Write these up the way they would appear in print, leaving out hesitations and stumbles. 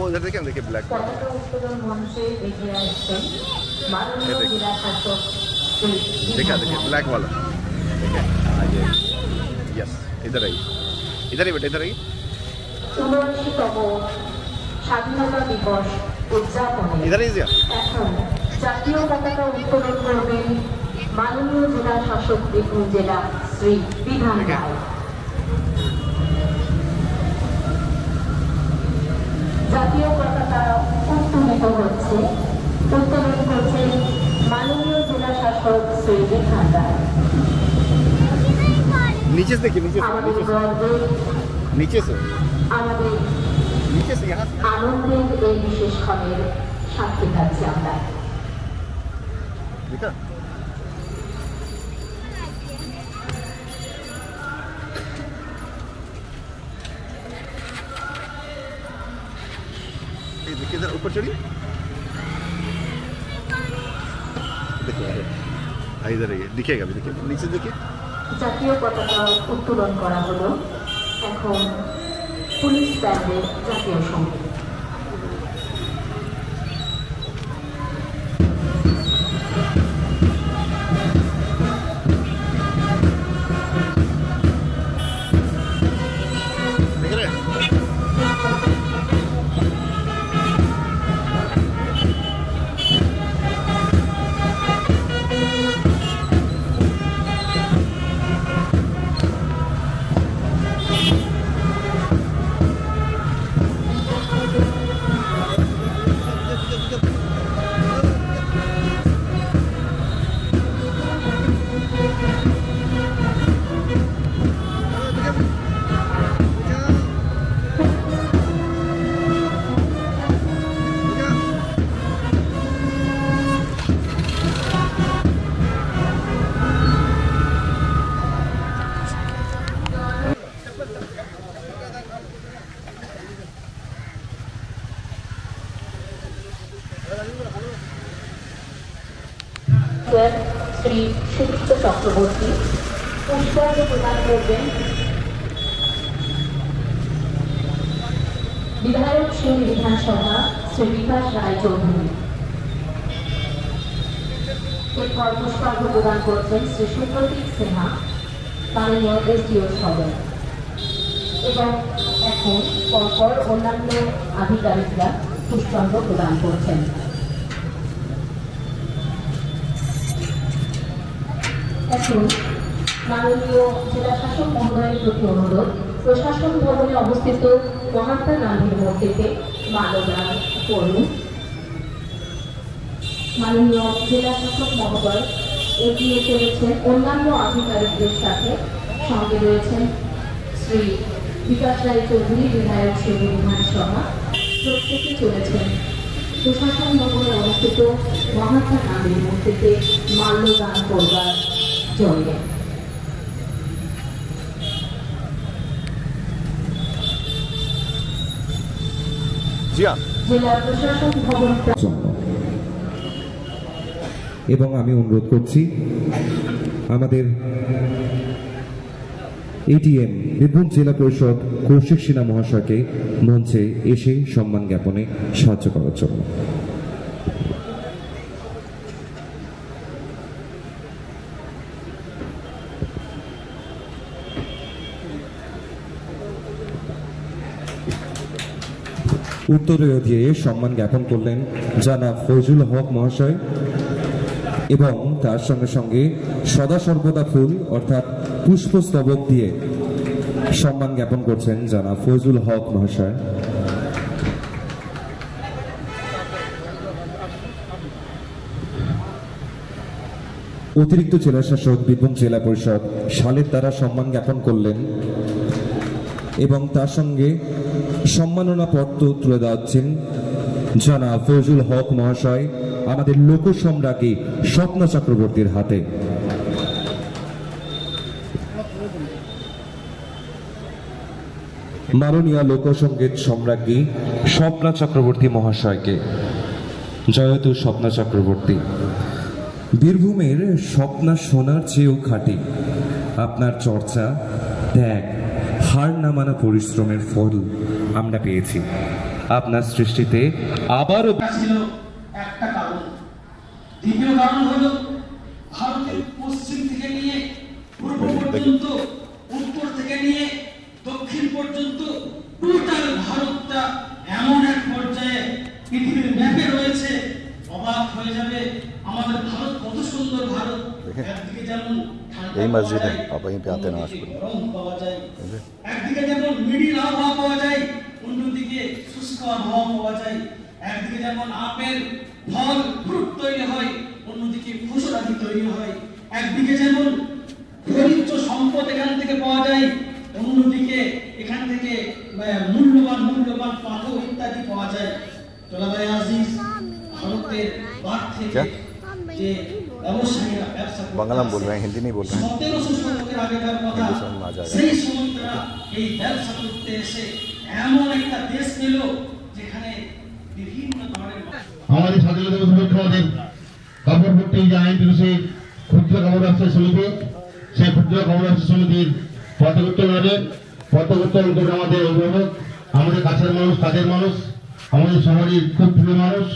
वो उधर देखें, देखिए ब्लैक देखा, देखिए ब्लैक वाला, आइए, यस, इधर आइए, इधर ही बेटा, इधर आइए। স্বাধীনতা দিবস উদযাপনে জাতীয় পতাকা উত্তোলন করবেন মাননীয় জেলা শাসক বীরভূম জেলা শ্রী বিধান রায়। জাতীয় পতাকা উত্তোলিত হচ্ছে, উত্তোলন করছেন মাননীয় জেলা শাসক শ্রী বিধান রায়। नीचे से देखिए, नीचे से, नीचे से, আমাদের नीचे से, यहाँ से আনন্দের এই বিশেষ ক্ষণের সাক্ষী থাকছি আমরা। देखा, देखिए इधर ऊपर चढ़िए, देखिए इधर आइए, दिखेगा भी, देखिए नीचे देखिए। জাতীয় পতাকা উত্তোলন করা হলো, এখন পুলিশ ব্যান্ডের জাতীয় সঙ্গীত। শ্রী সুদীপ্ত চক্রবর্তী পুষ্পার্ঘ প্রদান করবেন বিধায়ক শিউরি বিধানসভা শ্রী বিকাশ রায় চৌধুরী। এরপর পুষ্পার্ঘ প্রদান করছেন শ্রী সুপ্রতীক সিনহা, মাননীয় এসডিও সদর, এবং এখন পরপর অন্যান্য আধিকারিকরা পুষ্পার্ঘ প্রদান করছেন। এখন মাননীয় জেলা শাসক মহোদয়ের প্রতি অনুরোধ, প্রশাসন ভবনে অবস্থিত মহাত্মা গান্ধীর মূর্তিতে মাল্যদান করুন। মাননীয় জেলা শাসক মহোদয় এগিয়ে চলেছেন অন্যান্য আধিকারিকদের সাথে, সঙ্গে রয়েছেন শ্রী বিকাশ রায় চৌধুরী, বিধায়ক শিউরি বিধানসভা, প্রত্যেকে চলেছেন প্রশাসন ভবনে অবস্থিত মহাত্মা গান্ধীর মূর্তিতে মাল্যদান করবার জন্য। জেলা প্রশাসন ভবন এবং আমি অনুরোধ করছি আমাদের এটিএম বীরভূম জেলা পরিষদ কৌশিক সিনহা মহাশয়কে মঞ্চে এসে সম্মান জ্ঞাপনে সাহায্য করার জন্য। উত্তরীয় দিয়ে সম্মান জ্ঞাপন করলেন জনাব ফয়জুল হক মহাশয়, এবং তার সঙ্গে সঙ্গে সদা সর্বদা ফুল অর্থাৎ পুষ্পস্তবক দিয়ে সম্মান জ্ঞাপন করছেন জনাব ফয়জুল হক মহাশয়। অতিরিক্ত জেলা শাসক বীরভূম জেলা পরিষদ শালের দ্বারা সম্মান জ্ঞাপন করলেন, এবং তার সঙ্গে সম্মাননা পত্র তুলে দেওয়াচ্ছেন জনাব ফয়জুল হক মহাশয় আমাদের লোক সম্রাজ্ঞী স্বপ্না চক্রবর্তীর হাতে। মাননীয় লোকসঙ্গীত সম্রাজ্ঞী স্বপ্না চক্রবর্তী মহাশয়কে। জয়তু স্বপ্না চক্রবর্তী। বীরভূমের স্বপ্না সোনার চেয়েও খাঁটি। আপনার চর্চা, ত্যাগ, হার না মানা পরিশ্রমের ফল আমরা পেয়েছি। আপনার সৃষ্টিতে আবারও ছিল একটা কারণ। দ্বিতীয় কারণ হলো ভারতের পশ্চিম থেকে নিয়ে পূর্ব পর্যন্ত, উত্তর থেকে নিয়ে দক্ষিণ পর্যন্ত টোটাল ভারতটা এমন এক পর্যায়ে পৃথিবীর ম্যাপে রয়েছে, অবাক হয়ে যাবে আমাদের ভারত কত সুন্দর ভারত। একদিকে যেমন এই মসজিদে आप यहीं पे आते हैं नमाज पढ़ने, পাওয়া যায়, একদিকে যেমন মিডিল আবহাওয়া পাওয়া যায়, অন্যদিকে শুষ্ক আবহাওয়া পাওয়া যায়। একদিকে যেমন আপেল ফল ফ্রুট তৈরি হয়, অন্যদিকে ফসলাদি তৈরি হয়। একদিকে যেমন খনিজ সম্পদ এখান থেকে পাওয়া যায়, অন্যদিকে এখান থেকে মূল্যবান পাথর ইত্যাদি পাওয়া যায়। তোলাবাই আজিজ, ভারতের বার থেকে যে ব্যবসায়ীরা ব্যবসা बांग्ला में बोल रहे हैं, हिंदी नहीं बोल रहे हैं। 1700 শতকের আগেকার কথা, हिंदी समझ में आ जाएगा। সেই সময় তারা এই ব্যবসা করতে এসে এমন একটা দেশ পেল যেখানে বিভিন্ন ধরনের আমাদের স্বাধীনতা সুরক্ষাদের কাপড় পট্টি যে আইন সে ক্ষুদ্র কাপড় ব্যবসায়ী সমিতি, সেই ক্ষুদ্র কাপড় ব্যবসায়ী সমিতির পদকোত্তর আমাদের অভিভাবক, আমাদের কাছের মানুষ, কাজের মানুষ, আমাদের শহরের খুব প্রিয় মানুষ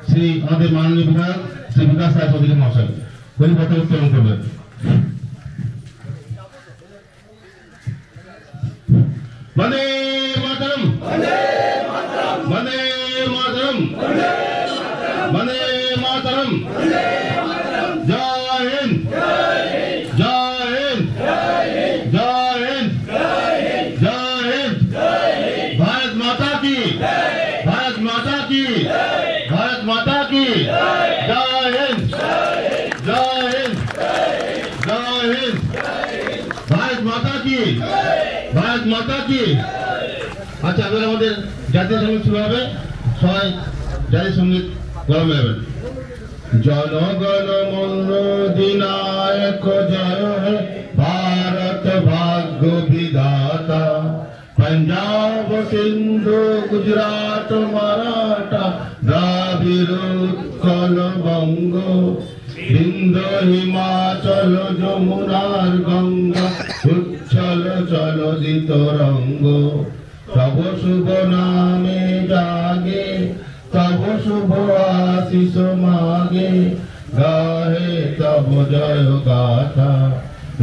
শ্রী আমাদের মাননীয় বিধায়ক শ্রী বিকাশ রায় চৌধুরী মহাশয় উনি পদকোত্তোলন করবেন। বন্দে মাতরম, বন্দে মাতরম, বন্দে মাতরম, জয় হিন্দ, জয় হিন্দ, জয় হিন্দ, জয় হিন্দ, भारत माता की, भारत माता की, भारत माता की, जय हिंद, जय हिंद, जय हिंद, भारत माता की, भारत माता की। আচ্ছা, এবার আমাদের জাতীয় সঙ্গীত শুরু হবে, সবাই জাতীয় সঙ্গীত গাওয়া যাবেন। জনগণ মন অধিনায়ক জয় হে ভারত ভাগ্য বিধাতা, पंजाब सिंधु गुजरात मराठा द्राविड़ उत्कल बंग, बिंदु हिमाचल যমুনার গঙ্গা, উচ্ছল চলদিত রঙ্গ। তব শুভ নামে জাগে, তব শুভ আশিস মাগে, গাহে তব জয় গাথা।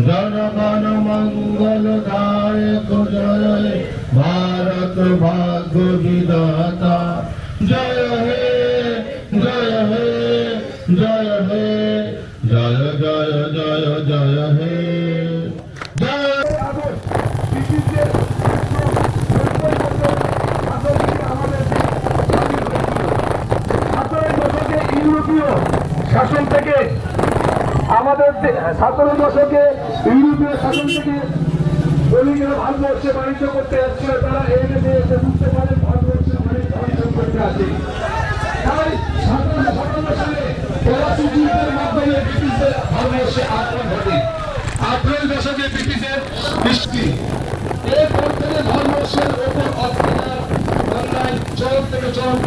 জনগণ মঙ্গল দায়ক জয় হে ভারত ভাগ্য বিধাতা, জয় হে, জয় হে, জয় হে, জয় জয় জয় জয় হে, জয়। ইউরোপীয় শাসন থেকে আমাদের 17 দশকে ইউরোপীয় শাসন থেকে বণিকেরা ভারতবর্ষে বাণিজ্য করতে যাচ্ছিল, তারা এনে এসে বুঝতে পারে ভারতবর্ষে অনেক ধন করতে আছে। তাই 1757 সালে পলাশী যুদ্ধের মাধ্যমে ব্রিটিশদের ভারতবর্ষে আক্রমণ ঘটে। 18 দশকে ব্রিটিশের সৃষ্টি, এরপর থেকে ভারতবর্ষের ওপর অত্যাচার অন্যায় চরম থেকে চরম।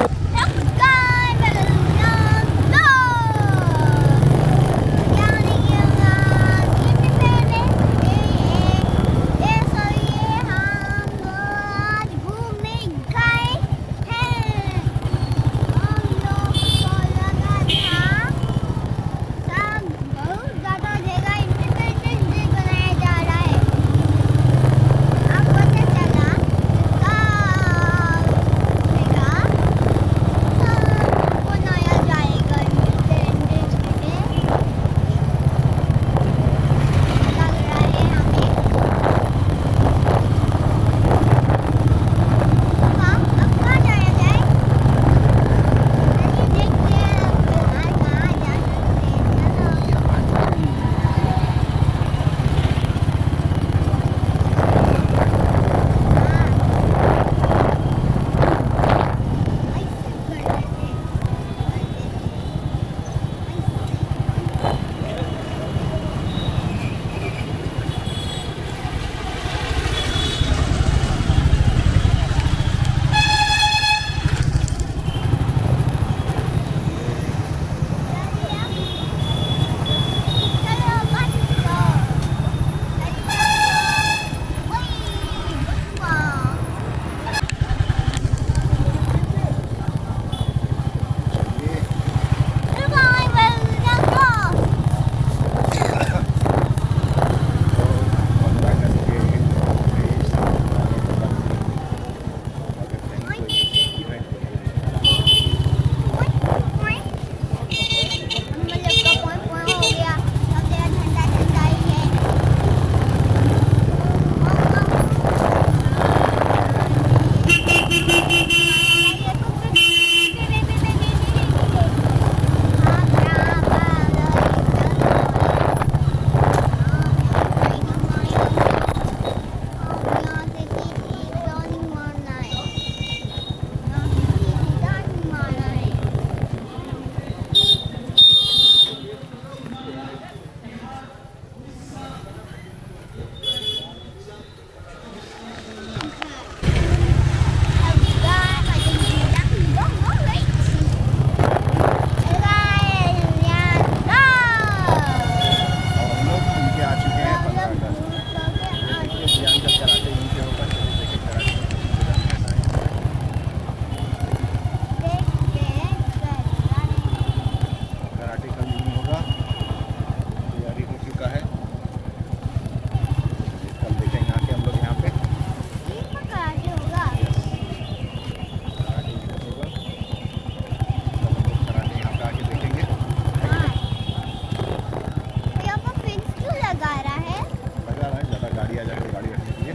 गाड़ी आ जाएगी, गाड़ी रखने के लिए।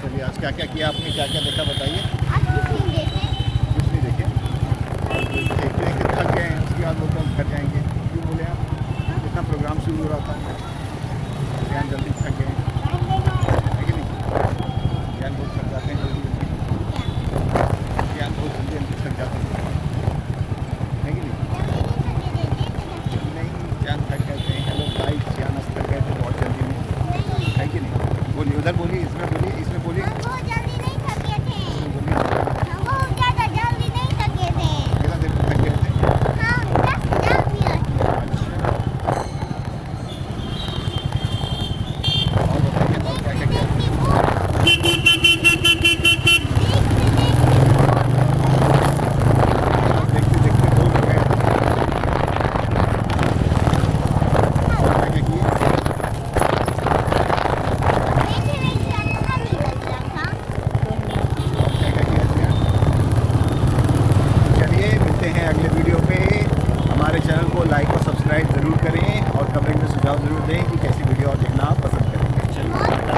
चलिए आज क्या क्या किया आपने, क्या क्या देखा बताइए। कुछ नहीं देखे, देखते देखते थक गए हैं, उसके बाद लोग घर जाएंगे। क्यों बोले आप, कितना प्रोग्राम शुरू हो रहा था, ज्ञान जल्दी थक गए है कि नहीं। ज्ञान बहुत थक जाते हैं जल्दी जल्दी, ज्ञान बहुत जल्दी जल्दी थक जाते हैं है कि नहीं। ज्ञान थक गए थे। हेलो गाइस, ज्ञान थक गए थे बहुत जल्दी में, है कि नहीं। बोलिए, उधर बोलिए, इसमें बोलिए, इसमें बोलिए। अगले वीडियो पे हमारे चैनल को लाइक और सब्सक्राइब ज़रूर करें और कमेंट में सुझाव ज़रूर दें कि कैसी वीडियो और देखना आप पसंद करेंगे।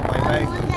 Bye bye.